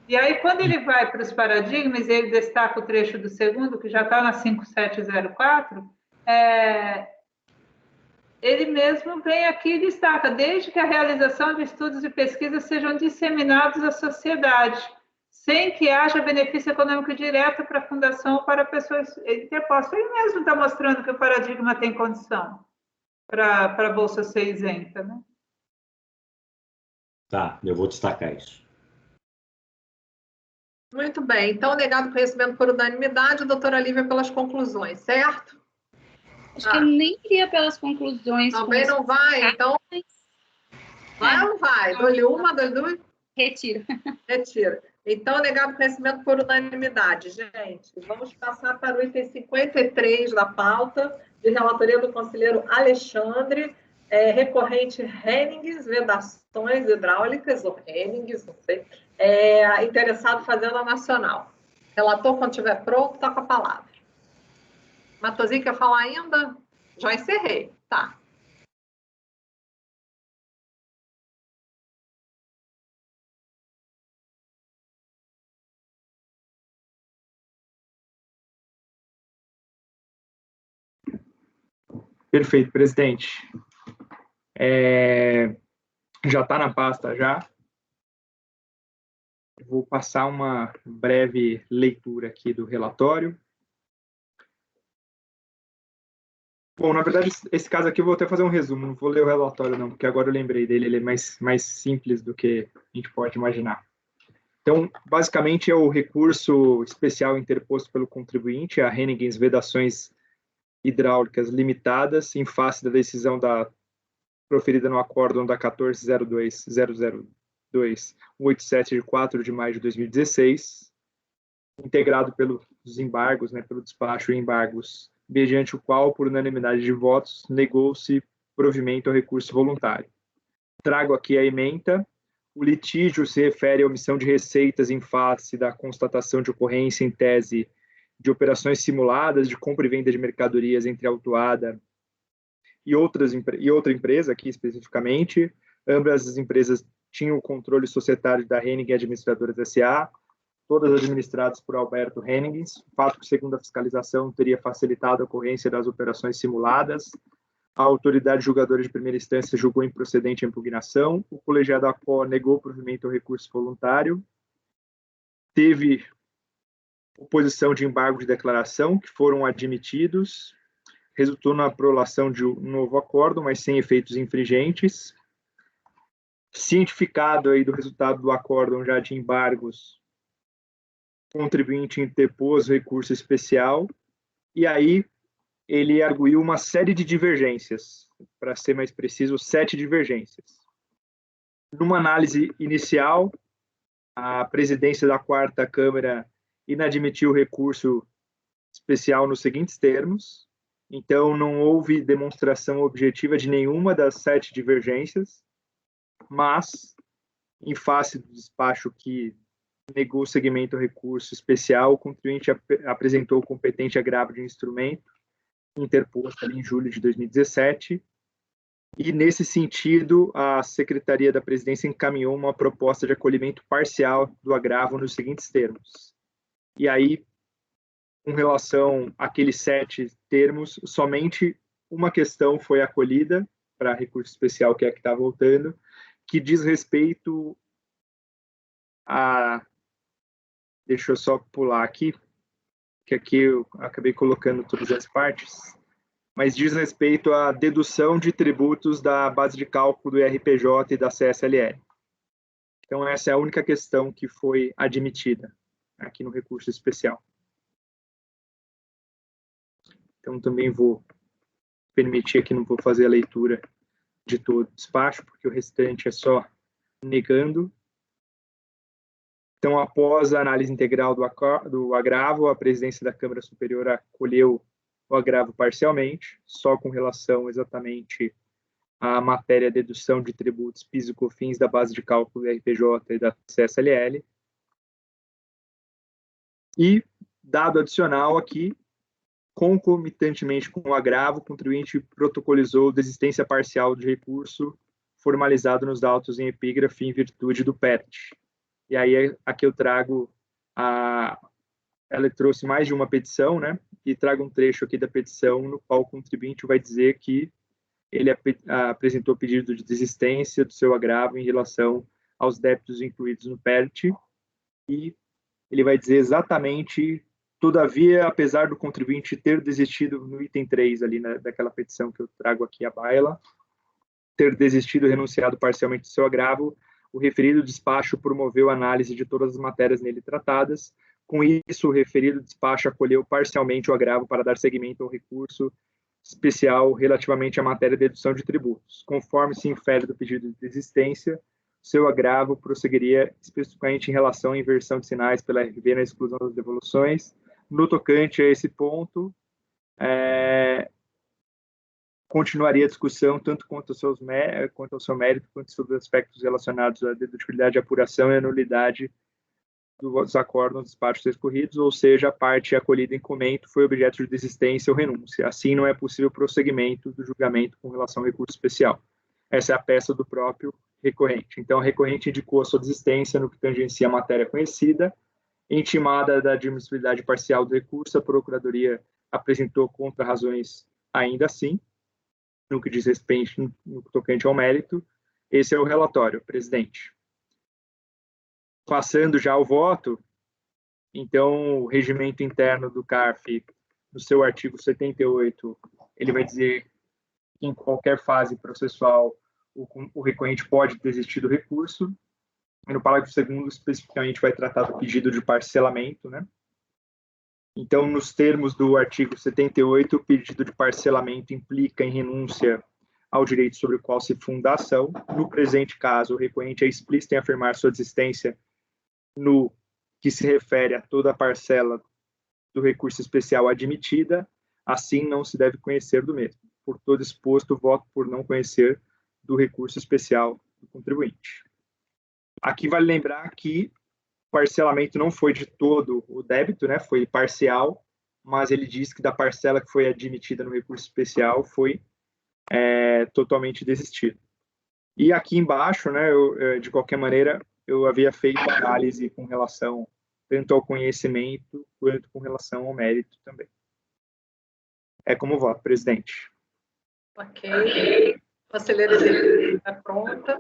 E aí, quando ele vai para os paradigmas, ele destaca o trecho do segundo, que já está na 5704, ele mesmo vem aqui e destaca, desde que a realização de estudos e pesquisas sejam disseminados à sociedade, sem que haja benefício econômico direto para a fundação ou para pessoas interpostas. Ele mesmo está mostrando que o paradigma tem condição para a bolsa ser isenta, né? Tá, eu vou destacar isso. Muito bem. Então, negado conhecimento por unanimidade, doutora Lívia pelas conclusões, certo? Acho que eu nem iria pelas conclusões. Também não vai, então... Vai ou não vai? Dou-lhe uma, dou-lhe duas? Retiro. Retiro. Então, negado conhecimento por unanimidade. Gente, vamos passar para o item 53 da pauta, de relatoria do conselheiro Alexandre, recorrente Hennings, vedações hidráulicas, ou Hennings, não sei, interessado Fazenda Nacional. Relator, quando estiver pronto, está com a palavra. Matosinho, quer falar ainda? Já encerrei. Tá. Perfeito, presidente. Já está na pasta, já. Vou passar uma breve leitura aqui do relatório. Bom, na verdade, esse caso aqui eu vou até fazer um resumo, não vou ler o relatório não, porque agora eu lembrei dele, ele é mais simples do que a gente pode imaginar. Então, basicamente, é o recurso especial interposto pelo contribuinte, a Hennings Vedações Hidráulicas Limitadas, em face da decisão proferida no acórdão da 14.02.002.187 de 4 de maio de 2016, integrado pelos embargos, pelo despacho em embargos, mediante o qual, por unanimidade de votos, negou-se provimento ao recurso voluntário. Trago aqui a ementa. O litígio se refere à omissão de receitas em face da constatação de ocorrência em tese de operações simuladas de compra e venda de mercadorias entre a autuada e outra empresa, aqui especificamente. Ambas as empresas tinham o controle societário da Henning Administradoras S.A., todas administradas por Alberto Hennings, fato que, segundo a fiscalização, teria facilitado a ocorrência das operações simuladas. A autoridade julgadora de primeira instância julgou improcedente a impugnação. O colegiado da ACO negou o provimento ao recurso voluntário. Teve oposição de embargo de declaração, que foram admitidos. Resultou na prolação de um novo acórdão, mas sem efeitos infringentes. Cientificado aí do resultado do acórdão já de embargos, o contribuinte interpôs recurso especial, e aí ele arguiu uma série de divergências, para ser mais preciso, 7 divergências. Numa análise inicial, a presidência da 4ª Câmara inadmitiu o recurso especial nos seguintes termos: então, não houve demonstração objetiva de nenhuma das 7 divergências, mas, em face do despacho que negou o segmento ao recurso especial, o contribuinte apresentou o competente agravo de instrumento, interposto ali em julho de 2017, e, nesse sentido, a Secretaria da Presidência encaminhou uma proposta de acolhimento parcial do agravo nos seguintes termos. E aí, com relação àqueles 7 termos, somente uma questão foi acolhida para recurso especial, que é a que está voltando, que diz respeito a... Deixa eu só pular aqui, que aqui eu acabei colocando todas as partes, mas diz respeito à dedução de tributos da base de cálculo do IRPJ e da CSLL. Então, essa é a única questão que foi admitida aqui no recurso especial. Então, também vou permitir aqui, não vou fazer a leitura de todo o despacho, porque o restante é só negando. Então, após a análise integral do agravo, a presidência da Câmara Superior acolheu o agravo parcialmente, só com relação exatamente à matéria dedução de tributos, PIS e COFINS da base de cálculo do RPJ e da CSLL. E, dado adicional aqui, concomitantemente com o agravo, o contribuinte protocolizou desistência parcial de recurso formalizado nos autos em epígrafe em virtude do PERT. E aí, aqui eu trago ela trouxe mais de uma petição, né? E trago um trecho aqui da petição no qual o contribuinte vai dizer que ele apresentou pedido de desistência do seu agravo em relação aos débitos incluídos no PERT, e ele vai dizer exatamente: todavia, apesar do contribuinte ter desistido no item 3 ali, né, daquela petição que eu trago aqui à baila, ter desistido e renunciado parcialmente do seu agravo, o referido despacho promoveu análise de todas as matérias nele tratadas. Com isso, o referido despacho acolheu parcialmente o agravo para dar seguimento ao recurso especial relativamente à matéria de dedução de tributos. Conforme se infere do pedido de desistência, seu agravo prosseguiria especificamente em relação à inversão de sinais pela RV na exclusão das devoluções. No tocante a esse ponto, continuaria a discussão tanto quanto ao seu mérito, quanto sobre aspectos relacionados à dedutibilidade, apuração e a nulidade dos acórdãos dos despachos escorridos, ou seja, a parte acolhida em comento foi objeto de desistência ou renúncia. Assim, não é possível prosseguimento do julgamento com relação ao recurso especial. Essa é a peça do próprio recorrente. Então, a recorrente indicou a sua desistência no que tangencia a matéria conhecida. Intimada da admissibilidade parcial do recurso, a Procuradoria apresentou contra-razões ainda assim, no que diz respeito no tocante ao mérito. Esse é o relatório, presidente. Passando já ao voto, então, o regimento interno do CARF, no seu artigo 78, ele vai dizer que em qualquer fase processual o recorrente pode desistir do recurso. E no parágrafo 2º, especificamente, vai tratar do pedido de parcelamento, né? Então, nos termos do artigo 78, o pedido de parcelamento implica em renúncia ao direito sobre o qual se funda a ação. No presente caso, o recorrente é explícito em afirmar sua desistência no que se refere a toda a parcela do recurso especial admitida, assim não se deve conhecer do mesmo. Por todo exposto, voto por não conhecer do recurso especial do contribuinte. Aqui vale lembrar que o parcelamento não foi de todo o débito, né? Foi parcial, mas ele diz que da parcela que foi admitida no recurso especial foi totalmente desistido. E aqui embaixo, né, de qualquer maneira, eu havia feito análise com relação tanto ao conhecimento quanto com relação ao mérito também. É como voto, presidente. Ok. Conselheira executiva pronta.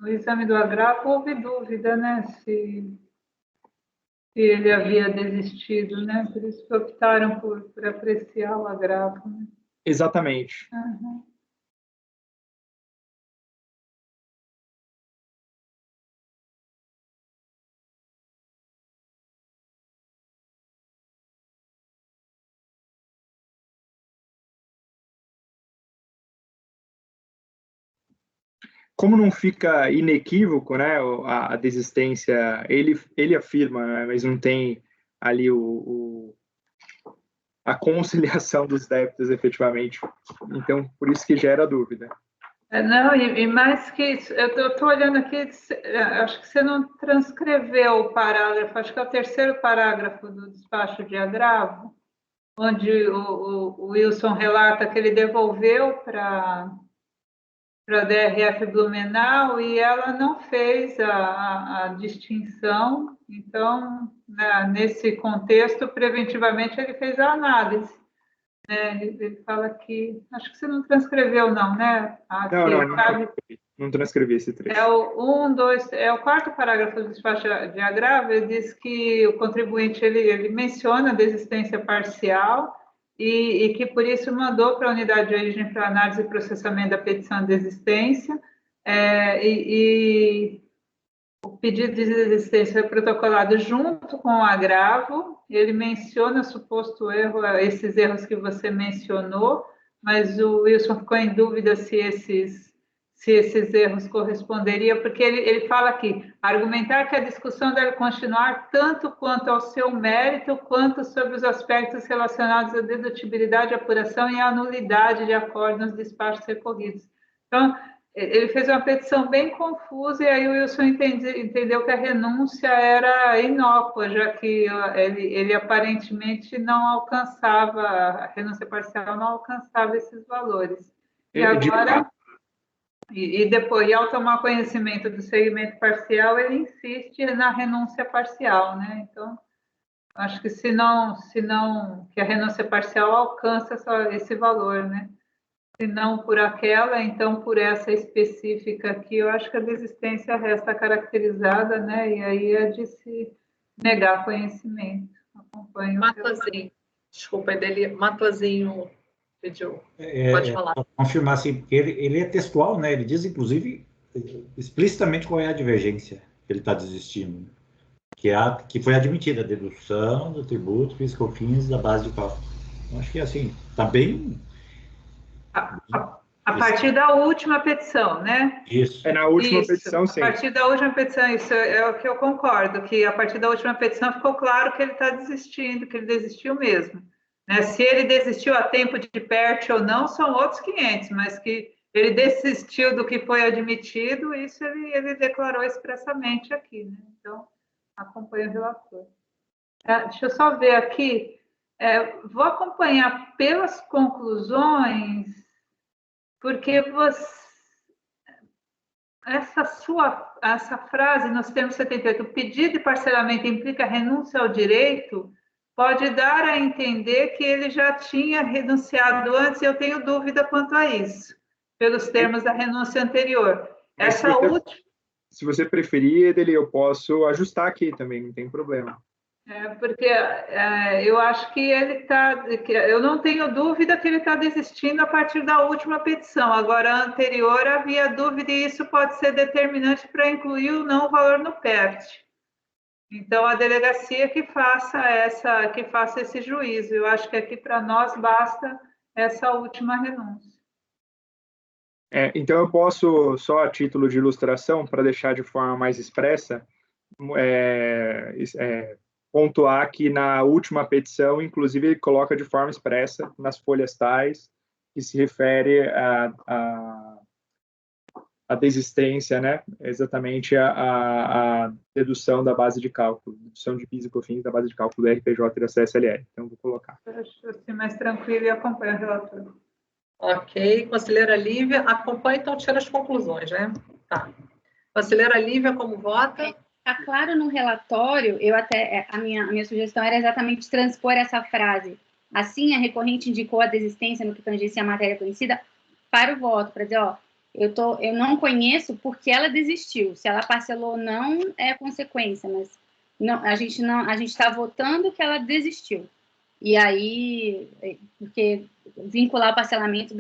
No exame do agravo houve dúvida, né, se ele havia desistido, né? Por isso que optaram por apreciar o agravo, né? Exatamente. Uhum. Como não fica inequívoco, né, a desistência, ele afirma, né, mas não tem ali a conciliação dos débitos efetivamente. Então, por isso que gera dúvida. Não, e mais que isso, eu estou olhando aqui, acho que você não transcreveu o parágrafo, acho que é o 3º parágrafo do despacho de agravo, onde o Wilson relata que ele devolveu para para a DRF Blumenau e ela não fez a distinção. Então, né, nesse contexto, preventivamente, ele fez a análise. Ele fala que... Acho que você não transcreveu, não, né? Não transcrevi esse trecho. É o quarto parágrafo do despacho de agravo. Ele diz que o contribuinte ele menciona a desistência parcial e que, por isso, mandou para a unidade de origem para análise e processamento da petição de desistência, e o pedido de desistência foi protocolado junto com o agravo. Ele menciona suposto erro, esses erros que você mencionou, mas o Wilson ficou em dúvida se esses erros corresponderiam, porque ele fala aqui, argumentar que a discussão deve continuar tanto quanto ao seu mérito, quanto sobre os aspectos relacionados à dedutibilidade, apuração e à nulidade de acordo nos despachos recorridos. Então, ele fez uma petição bem confusa e aí o Wilson entendeu que a renúncia era inócua, já que ele aparentemente não alcançava, a renúncia parcial não alcançava esses valores. E agora... E depois, ao tomar conhecimento do segmento parcial, ele insiste na renúncia parcial, né? Então, acho que se não que a renúncia parcial alcança só esse valor, né? Se não por aquela, então por essa específica aqui, eu acho que a desistência resta caracterizada, né? E aí é de se negar conhecimento. Acompanho. Matosinho, desculpa, Matosinho pediu. Pode falar. Confirmar assim, porque ele é textual, né? Ele diz, inclusive, explicitamente qual é a divergência que ele está desistindo, que foi admitida a dedução do tributo, PIS/COFINS da base de cálculo. Então, acho que assim, está bem... A partir da última petição, né? Isso. Na última petição, sim. A partir da última petição, isso é o que eu concordo, que a partir da última petição ficou claro que ele está desistindo, que ele desistiu mesmo. Né? Se ele desistiu a tempo de PERT ou não, são outros 500, mas que ele desistiu do que foi admitido, isso ele declarou expressamente aqui. Né? Então, acompanho o relator. Deixa eu só ver aqui. Vou acompanhar pelas conclusões, porque essa frase, nos termos 78, o pedido de parcelamento implica renúncia ao direito, pode dar a entender que ele já tinha renunciado antes, e eu tenho dúvida quanto a isso, pelos termos da renúncia anterior. Se você preferir, eu posso ajustar aqui também, não tem problema. Porque eu acho que eu não tenho dúvida que ele está desistindo a partir da última petição. Agora, a anterior havia dúvida e isso pode ser determinante para incluir ou não o valor no PERT. Então, a delegacia que faça esse juízo. Eu acho que aqui para nós basta essa última renúncia. Então, eu posso, só a título de ilustração, para deixar de forma mais expressa, pontuar que na última petição, inclusive, ele coloca de forma expressa nas folhas tais, que se refere à desistência, né? Exatamente a dedução da base de cálculo, dedução de PIS e COFINS da base de cálculo do RPJ e da CSLL. Então, vou colocar. Eu acho assim mais tranquilo e acompanho o relator. Ok. Conselheira Lívia, acompanha, então tira as conclusões, né? Tá. Conselheira Lívia, como vota? Está claro no relatório, a minha sugestão era exatamente transpor essa frase. Assim, a recorrente indicou a desistência no que tangencia a matéria conhecida para o voto, para dizer, eu não conheço porque ela desistiu. Se ela parcelou ou não, é consequência, mas a gente está votando que ela desistiu. E aí, porque vincular o parcelamento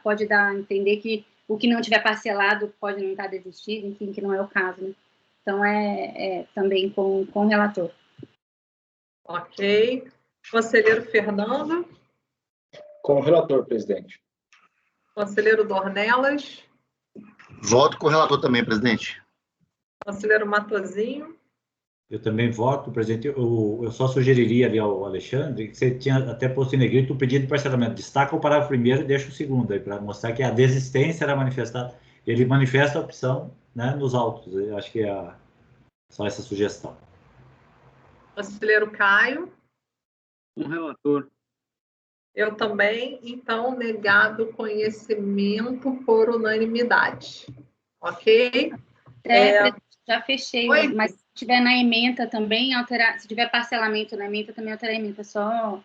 pode dar a entender que o que não tiver parcelado pode não estar desistido, enfim, que não é o caso, né? Então, também com o relator. Ok. Conselheiro Fernando. Com o relator, presidente. Conselheiro Dornelas. Voto com o relator também, presidente. Conselheiro Matosinho. Eu também voto, presidente. Eu só sugeriria ali ao Alexandre que você tinha até posto em negrito o pedido de parcelamento. Destaca o parágrafo primeiro e deixa o segundo aí, para mostrar que a desistência era manifestada. Ele manifesta a opção, né, nos autos. Eu acho que é só essa sugestão. Conselheiro Caio. Com o relator. Eu também, então, negado conhecimento por unanimidade. Ok? Já fechei, Oi? mas se tiver na ementa também, alterar, se tiver parcelamento na ementa, também alterar a ementa, só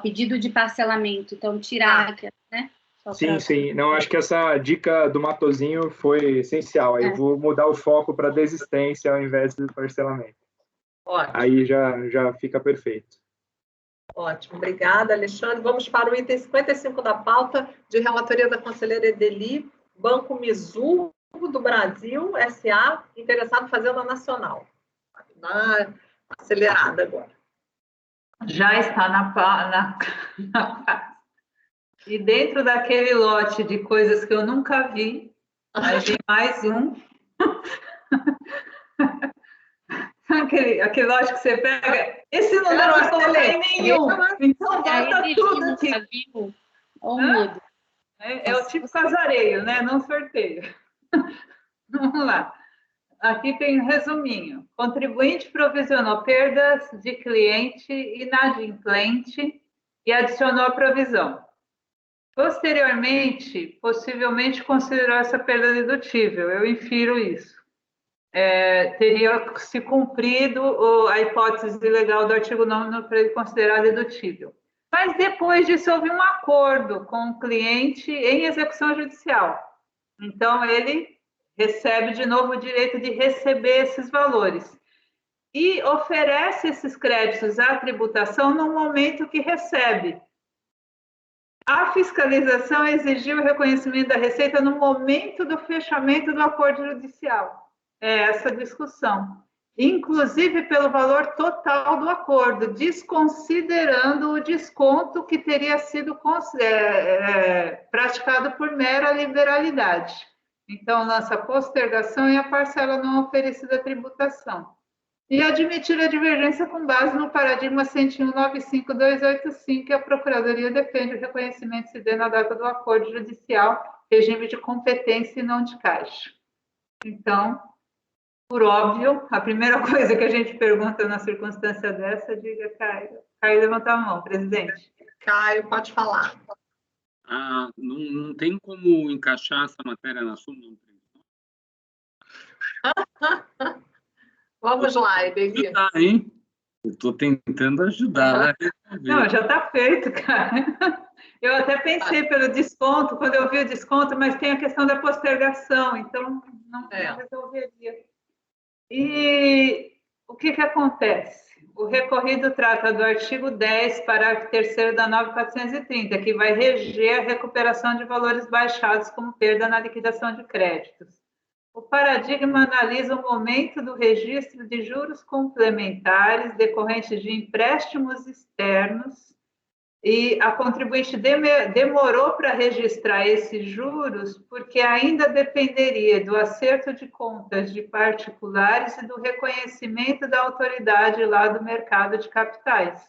pedido de parcelamento, então tirar aqui, né? Sim, sim. Não, acho que essa dica do Matosinho foi essencial. Aí eu vou mudar o foco para desistência ao invés do parcelamento. Ótimo. Aí já fica perfeito. Ótimo, obrigada, Alexandre. Vamos para o item 55 da pauta, de relatoria da conselheira Edeli, Banco Mizuho do Brasil, S.A., interessado em Fazenda Nacional. Acelerada agora. Já está na pasta. E dentro daquele lote de coisas que eu nunca vi, aí vem mais um. Aquele lote que você pega, esse não dá para colocar em nenhum. Então bota tudo aqui. É o tipo casareio, né? Não sorteio. Vamos lá. Aqui tem um resuminho. Contribuinte provisionou perdas de cliente inadimplente e adicionou a provisão. Posteriormente, possivelmente considerou essa perda dedutível. Eu infiro isso. Teria se cumprido a hipótese legal do artigo 9 para ele considerar dedutível. Mas depois disso houve um acordo com o cliente em execução judicial. Então, ele recebe de novo o direito de receber esses valores. E oferece esses créditos à tributação no momento que recebe. A fiscalização exigiu o reconhecimento da receita no momento do fechamento do acordo judicial. É essa a discussão. Inclusive pelo valor total do acordo, desconsiderando o desconto que teria sido praticado por mera liberalidade. Então, lança a postergação e a parcela não oferecida à tributação. E admitir a divergência com base no paradigma 101.95285, que a Procuradoria defende o reconhecimento se dê na data do acordo judicial, regime de competência e não de caixa. Então, por óbvio, a primeira coisa que a gente pergunta na circunstância dessa, diga, Caio. Caio, levanta a mão, presidente. Caio, pode falar. Não tem como encaixar essa matéria na súmula? Vamos lá, Edeli. Hein? Eu estou tentando ajudar. Não, já está feito, cara. Eu até pensei pelo desconto, quando eu vi o desconto, mas tem a questão da postergação, então não resolveria. E o que acontece? O recorrido trata do artigo 10, parágrafo 3º da 9.430, que vai reger a recuperação de valores baixados como perda na liquidação de créditos. O paradigma analisa o momento do registro de juros complementares decorrentes de empréstimos externos e a contribuinte demorou para registrar esses juros porque ainda dependeria do acerto de contas de particulares e do reconhecimento da autoridade lá do mercado de capitais.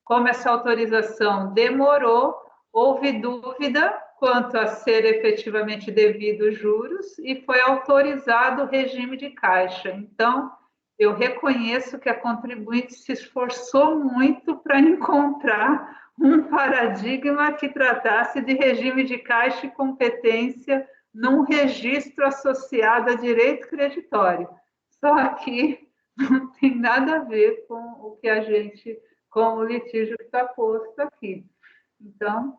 Como essa autorização demorou, houve dúvida quanto a ser efetivamente devido os juros e foi autorizado o regime de caixa. Então, eu reconheço que a contribuinte se esforçou muito para encontrar um paradigma que tratasse de regime de caixa e competência num registro associado a direito creditório. Só que não tem nada a ver com o que com o litígio que está posto aqui. Então,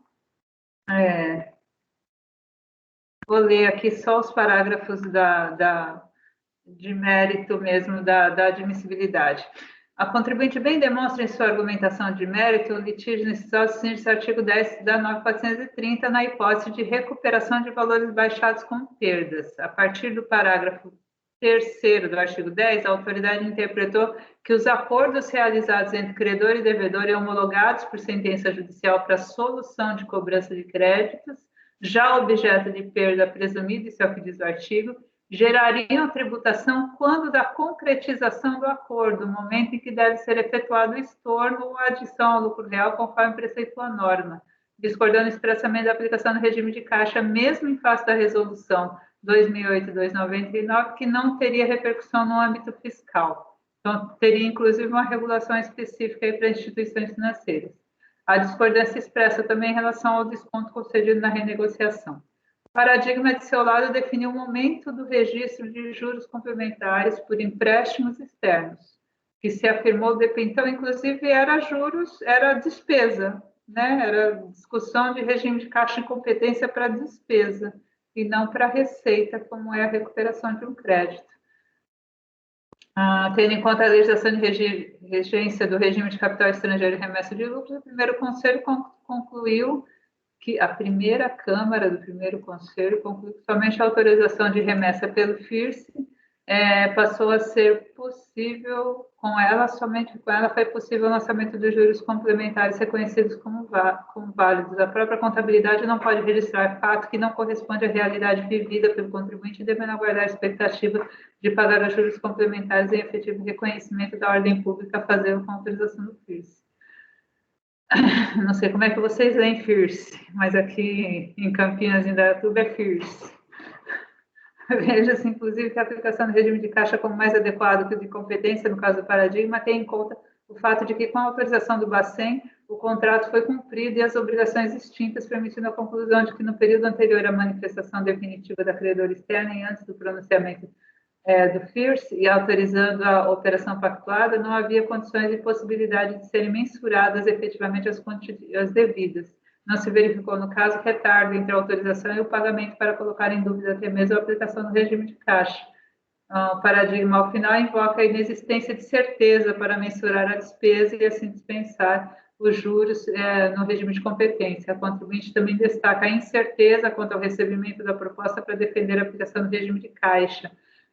vou ler aqui só os parágrafos de mérito mesmo da admissibilidade. A contribuinte bem demonstra em sua argumentação de mérito o litígio necessário do artigo 10 da 9.430 na hipótese de recuperação de valores baixados com perdas. A partir do parágrafo 3º do artigo 10, a autoridade interpretou que os acordos realizados entre credor e devedor e homologados por sentença judicial para solução de cobrança de créditos, já objeto de perda presumida, isso é o que diz o artigo, gerariam tributação quando da concretização do acordo, momento em que deve ser efetuado o estorno ou a adição ao lucro real, conforme preceitua a norma, discordando expressamente da aplicação do regime de caixa, mesmo em face da resolução 2008-299, que não teria repercussão no âmbito fiscal. Então, teria, inclusive, uma regulação específica para instituições financeiras. Há discordância expressa também em relação ao desconto concedido na renegociação. O paradigma, de seu lado, definiu o momento do registro de juros complementares por empréstimos externos, que se afirmou, então, inclusive, era juros, era despesa, né? Era discussão de regime de caixa em competência para despesa, e não para receita, como é a recuperação de um crédito. Tendo em conta a legislação de regência do regime de capital estrangeiro e remessa de lucros, o primeiro conselho concluiu que a primeira Câmara do primeiro Conselho concluiu que somente a autorização de remessa pelo FIRSE passou a ser possível, somente com ela foi possível o lançamento dos juros complementares reconhecidos como válidos. A própria contabilidade não pode registrar fato que não corresponde à realidade vivida pelo contribuinte, devendo aguardar a expectativa de pagar os juros complementares em efetivo reconhecimento da ordem pública a fazê-lo com autorização do FIRSE. Não sei como é que vocês leem FIRSE, mas aqui em Campinas, em Indaiatuba, é FIRSE. Veja-se, inclusive, que a aplicação do regime de caixa como mais adequado que o de competência, no caso do paradigma, tem em conta o fato de que, com a autorização do Bacen, o contrato foi cumprido e as obrigações extintas, permitindo a conclusão de que, no período anterior à manifestação definitiva da credora externa e antes do pronunciamento do FIRSE e autorizando a operação pactuada, não havia condições e possibilidade de serem mensuradas efetivamente as devidas. Não se verificou, no caso, retardo entre a autorização e o pagamento para colocar em dúvida até mesmo a aplicação do regime de caixa. O paradigma, ao final, invoca a inexistência de certeza para mensurar a despesa e, assim, dispensar os juros no regime de competência. A contribuinte também destaca a incerteza quanto ao recebimento da proposta para defender a aplicação do regime de caixa.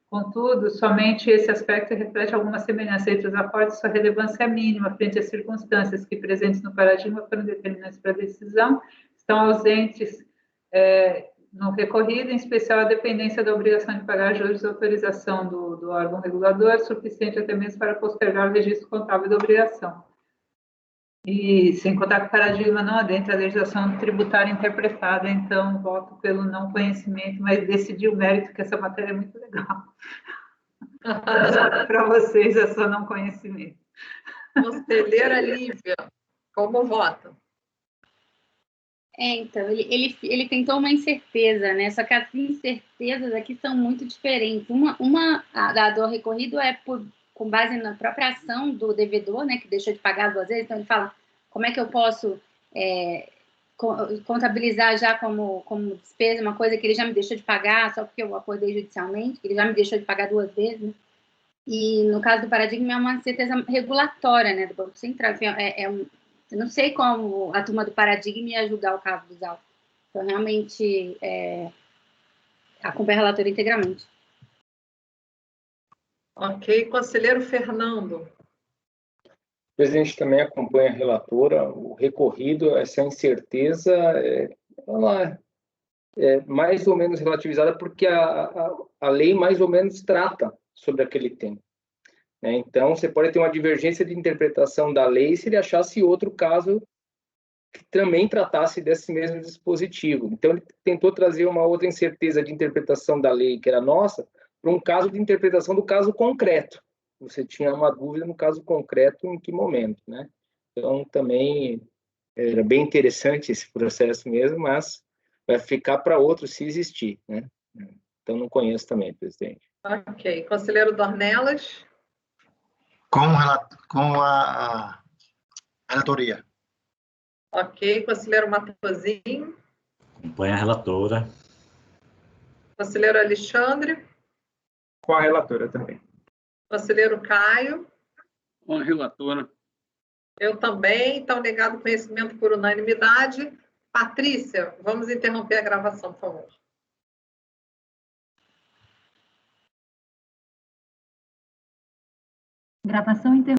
Contudo, somente esse aspecto reflete alguma semelhança entre os acordos, sua relevância é mínima frente às circunstâncias que, presentes no paradigma, foram determinantes para a decisão, estão ausentes no recorrido, em especial a dependência da obrigação de pagar juros e autorização do órgão regulador, suficiente até mesmo para postergar o registro contábil da obrigação. E, sem contar que o paradigma não adentra a legislação tributária interpretada, então voto pelo não conhecimento, mas decidi o mérito que essa matéria é muito legal. Para vocês é só não conhecimento. Conselheira Lívia, como vota? Então, ele tentou uma incerteza, né? Só que as incertezas aqui são muito diferentes. A do recorrido é com base na própria ação do devedor, né, que deixou de pagar 2 vezes. Então, ele fala, como é que eu posso contabilizar já como despesa uma coisa que ele já me deixou de pagar só porque eu acordei judicialmente, que ele já me deixou de pagar 2 vezes, né? E, no caso do paradigma, é uma certeza regulatória, né, do Banco Central. Eu não sei como a turma do paradigma ia julgar o caso dos autos. Então, realmente, acompanha a relatora integralmente. Ok. Conselheiro Fernando. O presidente também acompanha a relatora. O recorrido, essa incerteza, ela é mais ou menos relativizada porque a lei mais ou menos trata sobre aquele tema. Então, você pode ter uma divergência de interpretação da lei se ele achasse outro caso que também tratasse desse mesmo dispositivo. Então, ele tentou trazer uma outra incerteza de interpretação da lei, que era nossa, para um caso de interpretação do caso concreto. Você tinha uma dúvida no caso concreto em que momento, né? Então, também era bem interessante esse processo mesmo, mas vai ficar para outro se existir, né? Então, não conheço também, presidente. Ok. Conselheiro Dornelas. Com a relatoria. Ok. Conselheiro Matosinho. Acompanha a relatora. Conselheiro Alexandre. Com a relatora também. Conselheiro Caio. Com a relatora. Eu também. Então, negado conhecimento por unanimidade. Patrícia, vamos interromper a gravação, por favor. Gravação interrompida.